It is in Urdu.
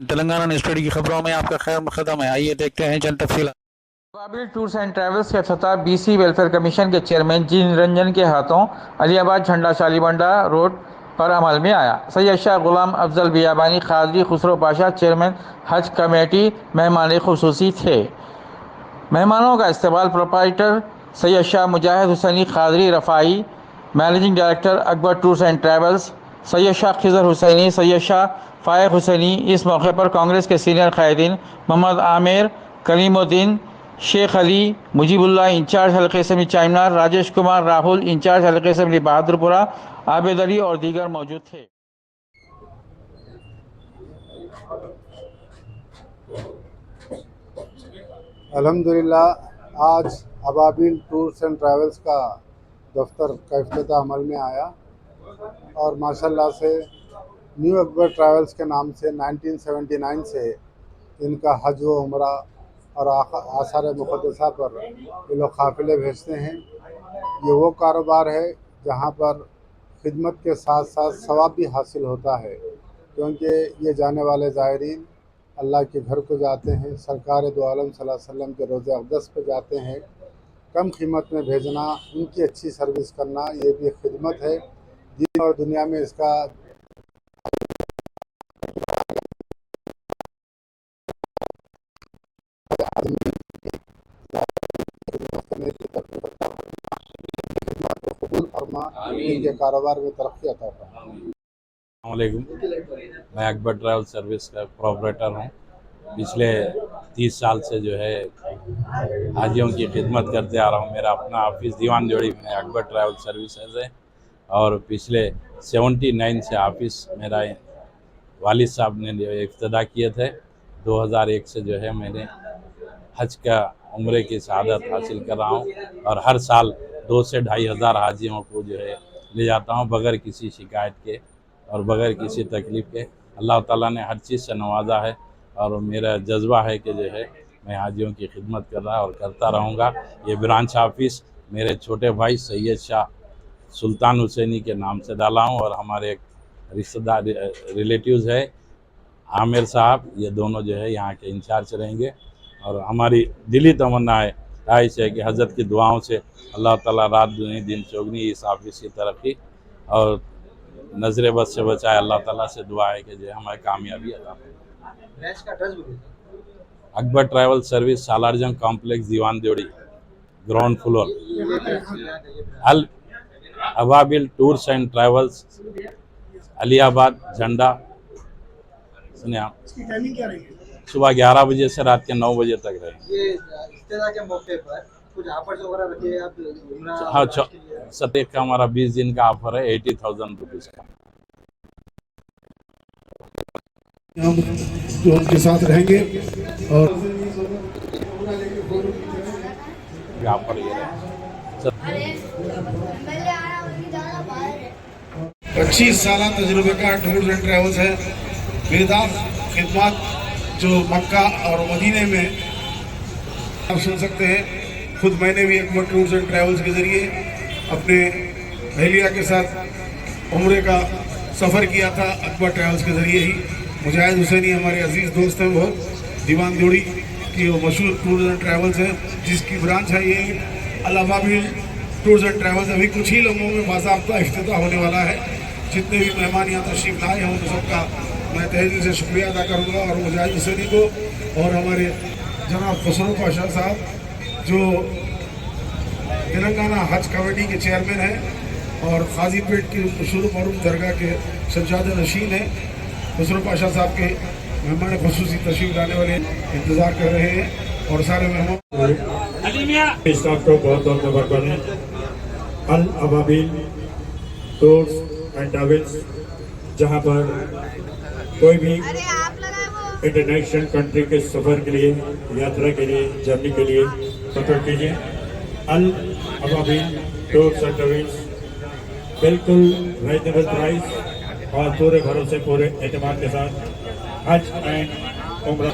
تلنگانہ نیوز ٹوڈے کی خبروں میں آپ کا خیر مقدم ہے. آئیے دیکھتے ہیں چند تفصیلات. ابابیل ٹورز اینڈ ٹریولز کے افتتاح بی سی ویلفیئر کمیشن کے چیئرمین جی نرنجن کے ہاتھوں علی آباد جھنڈا شالیبنڈا روڈ پر عمل میں آیا. سید شاہ غلام افضل بیابانی قاضی خسرو پاشا چیئرمین حج کمیٹی مہمان خصوصی تھے. مہمانوں کا استقبال proprietor Syed Shah Mujahid Hussaini Qadri Rifai, managing director Akbar tours and travels Syed Shah Khizar Hussaini, Syed Shah Faiq Hussaini. اس موقع پر کانگریس کے سینئر قائدین محمد عامر، کلیم الدین، شیخ علی، مجیب اللہ انچارج حلقہ اسمبلی چائمنار، راجیش کمار راہل انچارج حلقہ اسمبلی بہادرپورہ، عابد علی اور دیگر موجود تھے. الحمدللہ آج ابابیل ٹورز اینڈ ٹریولز کا دفتر کا افتتاح عمل میں آیا اور ماشاءاللہ سے نیو اکبر ٹریولز کے نام سے 1979 سے ان کا حج و عمرہ اور آثار مقدسہ پر یہ لوگ قافلے بھیجتے ہیں. یہ وہ کاروبار ہے جہاں پر خدمت کے ساتھ ساتھ ثواب بھی حاصل ہوتا ہے، کیونکہ یہ جانے والے زائرین اللہ کے گھر کو جاتے ہیں، سرکار دو عالم صلی اللہ علیہ وسلم کے روضہ اقدس پہ جاتے ہیں. کم قیمت میں بھیجنا، ان کی اچھی سروس کرنا، یہ بھی خدمت ہے. دین اور دنیا میں اس کا قبول فرما، ان کے کاروبار میں ترقی عطا فرما. السلام علیکم. میں اکبر ٹریول سروس کا پروپریٹر ہوں. پچھلے 30 سال سے جو ہے حاجیوں کی خدمت کرتے آ رہا ہوں. میرا اپنا آفس دیوان جوڑی میں اکبر ٹریول سروسز ہے اور پچھلے 79 سے آفس میرا والد صاحب نے جو افتتاح کیے تھے. 2001 سے جو ہے میں نے حج کا عمرے کی سعادت حاصل کر رہا ہوں اور ہر سال 2 سے 2.5 ہزار حاجیوں کو جو ہے لے جاتا ہوں بغیر کسی شکایت کے اور بغیر کسی تکلیف کے. اللہ تعالیٰ نے ہر چیز سے نوازا ہے اور میرا جذبہ ہے کہ جو ہے میں حاجیوں کی خدمت کر رہا اور کرتا رہوں گا. یہ برانچ آفس میرے چھوٹے بھائی سید شاہ سلطان حسینی کے نام سے ڈالا ہوں اور ہمارے ایک رشتہ دار ریلیٹیوز ہے عامر صاحب، یہ دونوں جو ہے یہاں کے انچارج رہیں گے. اور ہماری دلی تمنا ہے، خواہش ہے کہ حضرت کی دعاؤں سے اللہ تعالیٰ رات دگنی دن چوگنی اس آفس کی ترقی اور نظر بد سے بچائے. اللہ تعالیٰ سے دعا ہے کہ جو ہماری کامیابی عطا فرمائے. اکبر travel service Salar Jung complex Dewan Devdi ground floor. Ababeel tours and travels Aliabad Jhanda. سنیں آپ، صبح 11 بجے سے رات کے 9 بجے تک رہے. یہ افتتاح کے موقع پر کچھ آفرز وغیرہ رکھے آپ؟ ہاں، 27 کا ہمارا 20 دن کا آفر ہے 80,000 روپیز کا. ہم جو ان کے ساتھ رہیں گے اور آفر یہ رہے. 25 سالہ تجربے کا ٹورز اینڈ ٹریولز ہے. بیدار خدمات جو مکہ اور مدینے میں آپ سن سکتے ہیں. خود میں نے بھی اکبر ٹورز اینڈ ٹریولز کے ذریعے اپنے اہلیہ کے ساتھ عمرے کا سفر کیا تھا اکبر ٹریولز کے ذریعے ہی. مجاہد حسینی ہمارے عزیز دوست ہیں بہت، دیوان جوڑی کی وہ مشہور ٹورز اینڈ ٹریولز ہے جس کی برانچ ہے یہ الابابیل ٹورز اینڈ ٹریولز. ابھی کچھ ہی لمحوں میں باضابطہ افتتاح ہونے والا ہے. جتنے بھی مہمان یہاں تشریف لائے ہیں ان سب کا میں تہہ دل سے شکریہ ادا کروں گا. اور مجاہد حسینی کو اور ہمارے جناب خسرو پاشا صاحب جو تلنگانہ حج کمیٹی کے چیئرمین ہیں اور قاضی پیٹ کی مشہور معروف درگاہ کے سجاد نشین ہیں. خسرو پاشا صاحب کے مہمان خصوصی تشریف لانے والے انتظار کر رہے ہیں اور سارے مہمان اسٹاف کو بہت بہت مبارکباد. الابابیل ٹورز اینڈ ٹریولز جہاں پر کوئی بھی انٹرنیشنل کنٹری کے سفر کے لیے، یاترا کے لیے، جرنی کے لیے سفر کیجیے. الابابیل ٹورز اینڈ ٹریولز بالکل ریزنیبل پرائز اور پورے بھروسے، پورے اعتماد کے ساتھ حج اینڈ عمرہ